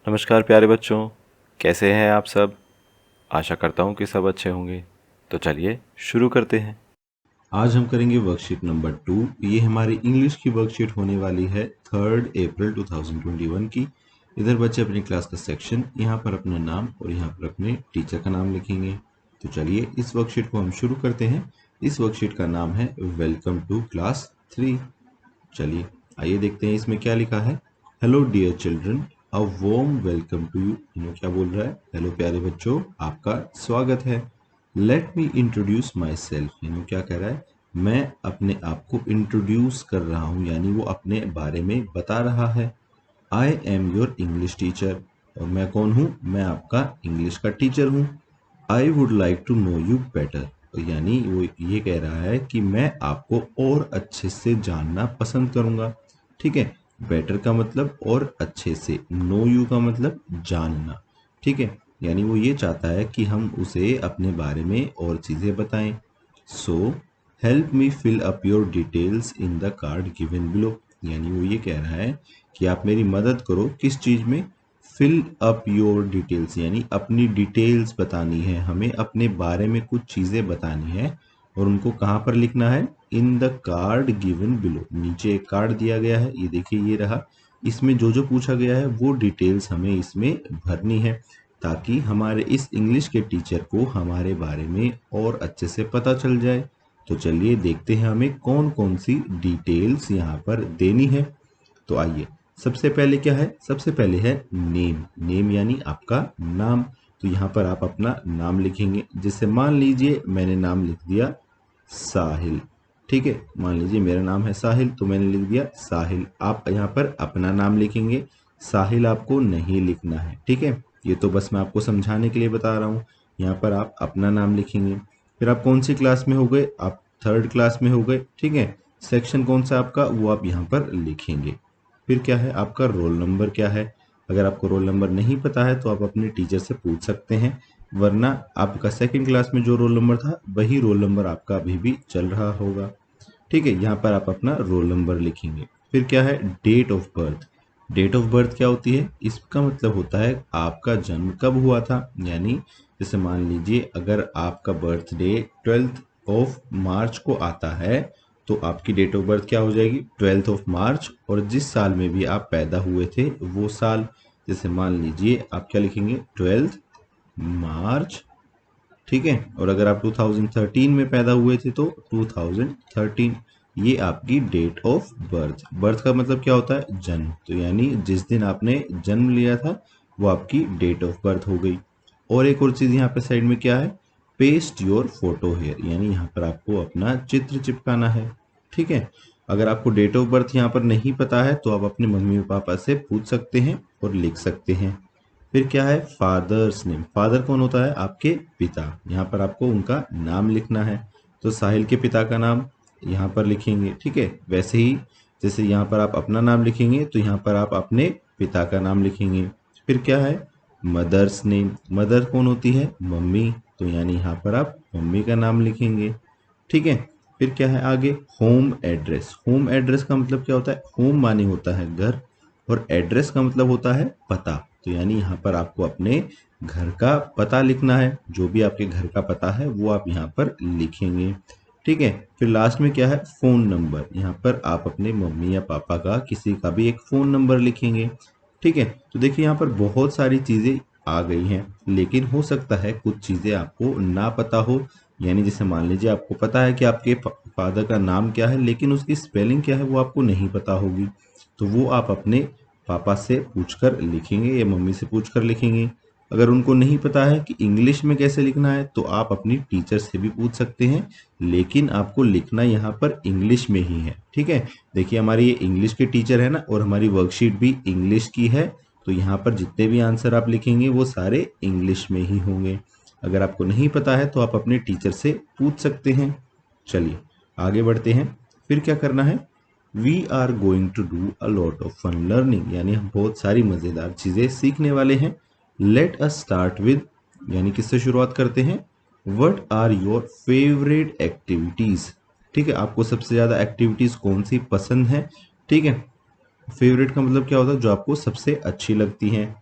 नमस्कार प्यारे बच्चों, कैसे हैं आप सब। आशा करता हूँ कि सब अच्छे होंगे। तो चलिए शुरू करते हैं। आज हम करेंगे वर्कशीट नंबर 2। ये हमारी इंग्लिश की वर्कशीट होने वाली है 3 अप्रैल 2021 की। इधर बच्चे अपनी क्लास का सेक्शन, यहाँ पर अपना नाम और यहाँ पर अपने टीचर का नाम लिखेंगे। तो चलिए इस वर्कशीट को हम शुरू करते हैं। इस वर्कशीट का नाम है वेलकम टू क्लास 3। चलिए आइए देखते हैं इसमें क्या लिखा है। Hello dear children, a warm welcome to you. क्या बोल रहा है? हेलो प्यारे बच्चों, आपका स्वागत है। Let me introduce my self. क्या कह रहा है? मैं अपने आप को इंट्रोड्यूस कर रहा हूँ, यानी वो अपने बारे में बता रहा है। I am your English teacher. और मैं कौन हूँ? मैं आपका इंग्लिश का टीचर हूँ। I would like to know you better. यानी वो ये कह रहा है कि मैं आपको और अच्छे से जानना पसंद करूंगा। ठीक है, बेटर का मतलब और अच्छे से, नो यू का मतलब जानना। ठीक है, यानी वो ये चाहता है कि हम उसे अपने बारे में और चीज़ें बताएं। So help me fill up your details in the card given below. यानी वो ये कह रहा है कि आप मेरी मदद करो किस चीज़ में? फिल अप योर डिटेल्स, यानी अपनी डिटेल्स बतानी है, हमें अपने बारे में कुछ चीज़ें बतानी है और उनको कहाँ पर लिखना है? इन द कार्ड गिवन बिलो। नीचे एक कार्ड दिया गया है, ये देखिए ये रहा। इसमें जो जो पूछा गया है वो डिटेल्स हमें इसमें भरनी है, ताकि हमारे इस इंग्लिश के टीचर को हमारे बारे में और अच्छे से पता चल जाए। तो चलिए देखते हैं हमें कौन कौन सी डिटेल्स यहाँ पर देनी है। तो आइए, सबसे पहले क्या है? सबसे पहले है नेम। नेम यानी आपका नाम। तो यहाँ पर आप अपना नाम लिखेंगे। जैसे मान लीजिए मैंने नाम लिख दिया साहिल। ठीक है, मान लीजिए मेरा नाम है साहिल, तो मैंने लिख दिया साहिल। आप यहाँ पर अपना नाम लिखेंगे, साहिल आपको नहीं लिखना है। ठीक है, ये तो बस मैं आपको समझाने के लिए बता रहा हूँ। यहाँ पर आप अपना नाम लिखेंगे। फिर आप कौन सी क्लास में हो गए? आप 3rd क्लास में हो गए। ठीक है, सेक्शन कौन सा आपका, वो आप यहाँ पर लिखेंगे। फिर क्या है? आपका रोल नंबर क्या है? अगर आपको रोल नंबर नहीं पता है तो आप अपने टीचर से पूछ सकते हैं, वरना आपका 2nd क्लास में जो रोल नंबर था वही रोल नंबर आपका अभी भी चल रहा होगा। ठीक है, यहाँ पर आप अपना रोल नंबर लिखेंगे। फिर क्या है? Date of birth. Date of birth क्या होती है? इसका मतलब होता है आपका जन्म कब हुआ था। यानी जैसे मान लीजिए अगर आपका बर्थडे 12 मार्च को आता है, तो आपकी डेट ऑफ बर्थ क्या हो जाएगी? 12 मार्च। और जिस साल में भी आप पैदा हुए थे वो साल, जैसे मान लीजिए आप क्या लिखेंगे? 12 मार्च। ठीक है, और अगर आप 2013 में पैदा हुए थे तो 2013। ये आपकी डेट ऑफ बर्थ। बर्थ का मतलब क्या होता है? जन्म। तो यानी जिस दिन आपने जन्म लिया था वो आपकी डेट ऑफ बर्थ हो गई। और एक और चीज़ यहाँ पे साइड में क्या है? Paste your photo here. यानी यहाँ पर आपको अपना चित्र चिपकाना है। ठीक है, अगर आपको डेट ऑफ बर्थ यहाँ पर नहीं पता है तो आप अपने मम्मी पापा से पूछ सकते हैं और लिख सकते हैं। फिर क्या है? Father's name. फादर कौन होता है? आपके पिता। यहाँ पर आपको उनका नाम लिखना है। तो साहिल के पिता का नाम यहाँ पर लिखेंगे। ठीक है, वैसे ही जैसे यहाँ पर आप अपना नाम लिखेंगे तो यहाँ पर आप अपने पिता का नाम लिखेंगे। फिर क्या है? Mother's name. मदर कौन होती है? मम्मी। तो यानी यहाँ पर आप मम्मी का नाम लिखेंगे। ठीक है, फिर क्या है आगे? Home address. होम एड्रेस का मतलब क्या होता है? होम माने होता है घर, और एड्रेस का मतलब होता है पता। तो यानी यहाँ पर आपको अपने घर का पता लिखना है। जो भी आपके घर का पता है वो आप यहाँ पर लिखेंगे। ठीक है, फिर लास्ट में क्या है? Phone number. यहाँ पर आप अपने मम्मी या पापा का किसी का भी एक फ़ोन नंबर लिखेंगे। ठीक है, तो देखिए यहाँ पर बहुत सारी चीज़ें आ गई हैं, लेकिन हो सकता है कुछ चीज़ें आपको ना पता हो। यानी जैसे मान लीजिए आपको पता है कि आपके फादर का नाम क्या है, लेकिन उसकी स्पेलिंग क्या है वो आपको नहीं पता होगी। तो वो आप अपने पापा से पूछकर लिखेंगे या मम्मी से पूछकर लिखेंगे। अगर उनको नहीं पता है कि इंग्लिश में कैसे लिखना है तो आप अपनी टीचर से भी पूछ सकते हैं, लेकिन आपको लिखना यहाँ पर इंग्लिश में ही है। ठीक है, देखिए हमारी ये इंग्लिश के टीचर है ना, और हमारी वर्कशीट भी इंग्लिश की है। तो यहाँ पर जितने भी आंसर आप लिखेंगे वो सारे इंग्लिश में ही होंगे। अगर आपको नहीं पता है तो आप अपने टीचर से पूछ सकते हैं। चलिए आगे बढ़ते हैं। फिर क्या करना है? We are going to do a lot of fun learning. यानी हम बहुत सारी मज़ेदार चीज़ें सीखने वाले हैं। लेट अस स्टार्ट विद, यानी किससे शुरुआत करते हैं? What are your favourite activities. ठीक है, आपको सबसे ज़्यादा एक्टिविटीज़ कौन सी पसंद है? ठीक है, फेवरेट का मतलब क्या होता है? जो आपको सबसे अच्छी लगती हैं।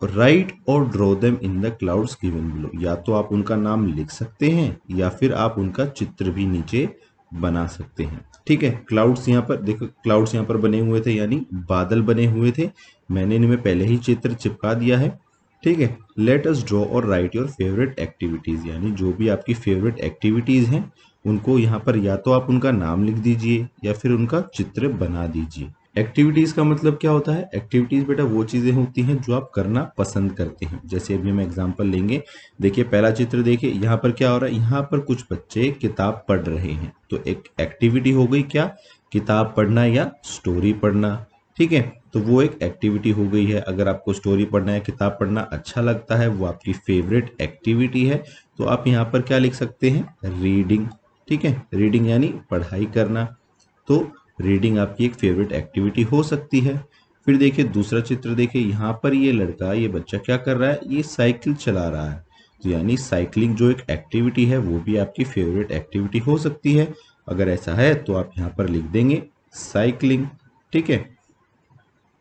राइट और draw them in the clouds given below, या तो आप उनका नाम लिख सकते हैं या फिर आप उनका चित्र भी नीचे बना सकते हैं। ठीक है, क्लाउड्स यहाँ पर देखो, क्लाउड्स यहाँ पर बने हुए थे यानी बादल बने हुए थे, मैंने इनमें पहले ही चित्र चिपका दिया है। ठीक है, लेट अस ड्रॉ और राइट योर फेवरेट एक्टिविटीज, यानी जो भी आपकी फेवरेट एक्टिविटीज हैं उनको यहाँ पर या तो आप उनका नाम लिख दीजिए या फिर उनका चित्र बना दीजिए। एक्टिविटीज का मतलब क्या होता है? एक्टिविटीज बेटा वो चीजें होती हैं जो आप करना पसंद करते हैं। जैसे अभी हम एग्जांपल लेंगे, देखिए पहला चित्र देखिए, यहाँ पर क्या हो रहा है, यहाँ पर कुछ बच्चे किताब पढ़ रहे हैं, तो एक एक्टिविटी हो गई क्या, किताब पढ़ना या स्टोरी पढ़ना। ठीक है, तो वो एक एक्टिविटी हो गई है। अगर आपको स्टोरी पढ़ना या किताब पढ़ना अच्छा लगता है, वो आपकी फेवरेट एक्टिविटी है, तो आप यहाँ पर क्या लिख सकते हैं, रीडिंग। ठीक है, रीडिंग यानी पढ़ाई करना, तो रीडिंग आपकी एक फेवरेट एक्टिविटी हो सकती है। फिर देखिए दूसरा चित्र देखिए, यहाँ पर ये लड़का, ये बच्चा क्या कर रहा है, ये साइकिल चला रहा है, तो यानी साइकिलिंग जो एक एक्टिविटी है वो भी आपकी फेवरेट एक्टिविटी हो सकती है। अगर ऐसा है तो आप यहाँ पर लिख देंगे साइकिलिंग। ठीक है,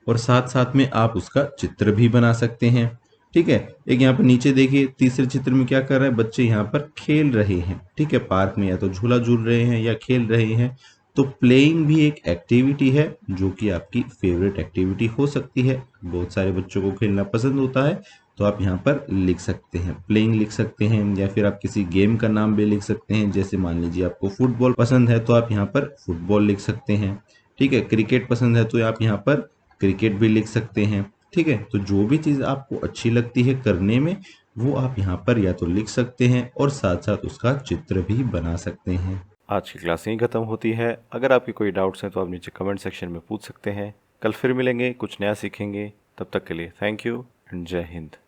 और साथ साथ में आप उसका चित्र भी बना सकते हैं। ठीक है, एक यहाँ पर नीचे देखिए तीसरे चित्र में क्या कर रहे हैं बच्चे, यहाँ पर खेल रहे हैं। ठीक है, पार्क में या तो झूला झूल रहे हैं या खेल रहे हैं, तो प्लेइंग भी एक एक्टिविटी है जो कि आपकी फेवरेट एक्टिविटी हो सकती है। बहुत सारे बच्चों को खेलना पसंद होता है, तो आप यहाँ पर लिख सकते हैं प्लेइंग लिख सकते हैं, या फिर आप किसी गेम का नाम भी लिख सकते हैं। जैसे मान लीजिए आपको फुटबॉल पसंद है तो आप यहाँ पर फुटबॉल लिख सकते हैं। ठीक है, क्रिकेट पसंद है तो आप यहाँ पर क्रिकेट भी लिख सकते हैं। ठीक है, तो जो भी चीज़ आपको अच्छी लगती है करने में, वो आप यहाँ पर या तो लिख सकते हैं और साथ साथ उसका चित्र भी बना सकते हैं। आज की क्लास यहीं ख़त्म होती है। अगर आपके कोई डाउट्स हैं तो आप नीचे कमेंट सेक्शन में पूछ सकते हैं। कल फिर मिलेंगे, कुछ नया सीखेंगे। तब तक के लिए थैंक यू एंड जय हिंद।